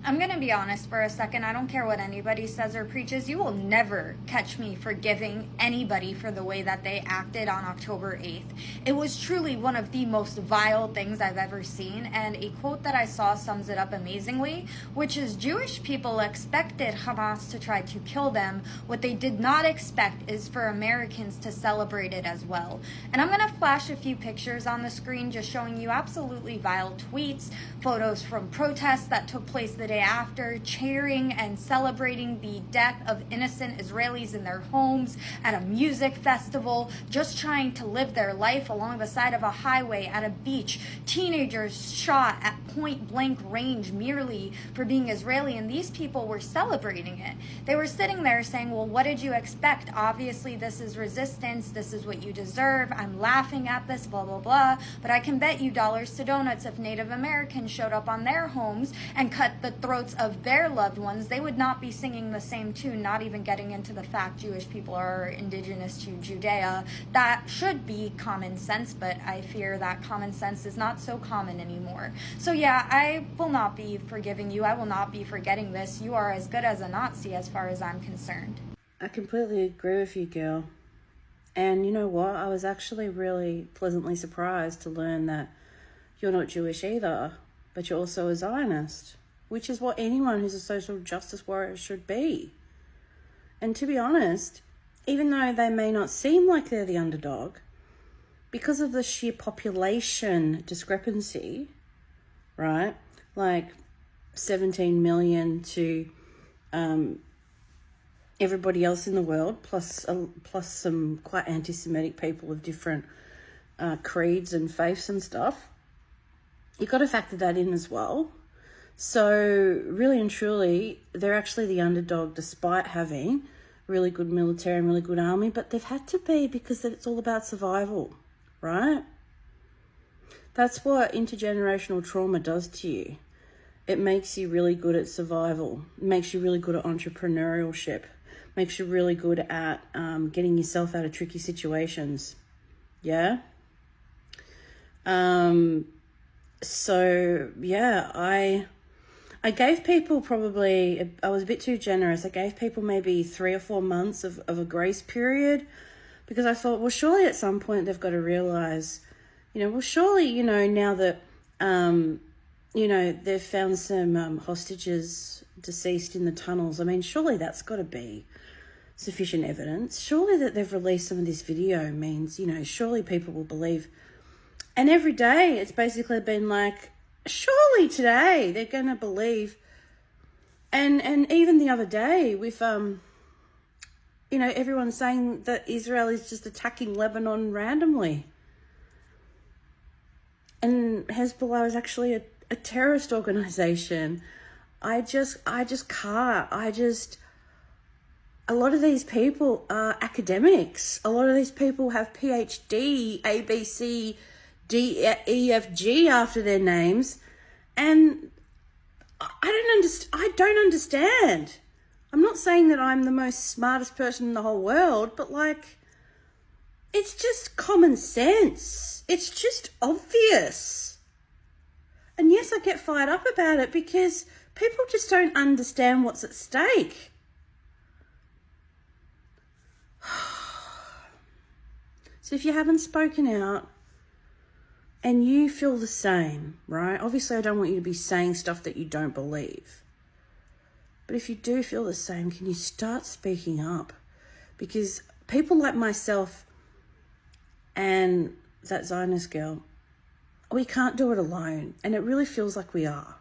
I'm gonna be honest for a second. I don't care what anybody says or preaches. You will never catch me forgiving anybody for the way that they acted on October 8th. It was truly one of the most vile things I've ever seen, and a quote that I saw sums it up amazingly, which is Jewish people expected Hamas to try to kill them. What they did not expect is for Americans to celebrate it as well. And I'm gonna flash a few pictures on the screen just showing you absolutely vile tweets, photos from protests that took place the day after, cheering and celebrating the death of innocent Israelis in their homes at a music festival, just trying to live their life along the side of a highway at a beach. Teenagers shot at point blank range merely for being Israeli, and these people were celebrating it. They were sitting there saying, well, what did you expect? Obviously, this is resistance. This is what you deserve. I'm laughing at this, blah, blah, blah. But I can bet you dollars to donuts if Native Americans showed up on their homes and cut the throats of their loved ones, they would not be singing the same tune, not even getting into the fact Jewish people are indigenous to Judea. That should be common sense, but I fear that common sense is not so common anymore. So yeah, I will not be forgiving you. I will not be forgetting this. You are as good as a Nazi as far as I'm concerned. I completely agree with you, girl. And you know what? I was actually really pleasantly surprised to learn that you're not Jewish either, but you're also a Zionist, which is what anyone who's a social justice warrior should be. And to be honest, even though they may not seem like they're the underdog, because of the sheer population discrepancy, right? Like 17 million to everybody else in the world, plus some quite anti-Semitic people of different creeds and faiths and stuff. You've got to factor that in as well. So really and truly, they're actually the underdog despite having really good military and really good army, but they've had to be because it's all about survival, right? That's what intergenerational trauma does to you. It makes you really good at survival. It makes you really good at entrepreneurship. Makes you really good at getting yourself out of tricky situations. Yeah? So, yeah, I gave people probably, I was a bit too generous. I gave people maybe 3 or 4 months of a grace period because I thought, well, surely at some point they've got to realise, well, surely, now that, they've found some hostages deceased in the tunnels. I mean, surely that's got to be sufficient evidence. Surely that they've released some of this video means, surely people will believe. And every day it's basically been like, surely today they're going to believe. And even the other day with, everyone saying that Israel is just attacking Lebanon randomly. And Hezbollah is actually a terrorist organization. I just can't. A lot of these people are academics. A lot of these people have PhD, A, B, C, D, E, F, G after their names. And I don't understand. I'm not saying that I'm the most smartest person in the whole world, but it's just common sense. It's just obvious. And yes, I get fired up about it because people just don't understand what's at stake. So if you haven't spoken out and you feel the same, right? Obviously, I don't want you to be saying stuff that you don't believe. But if you do feel the same, can you start speaking up? Because people like myself and that Zionist girl, we can't do it alone. And it really feels like we are.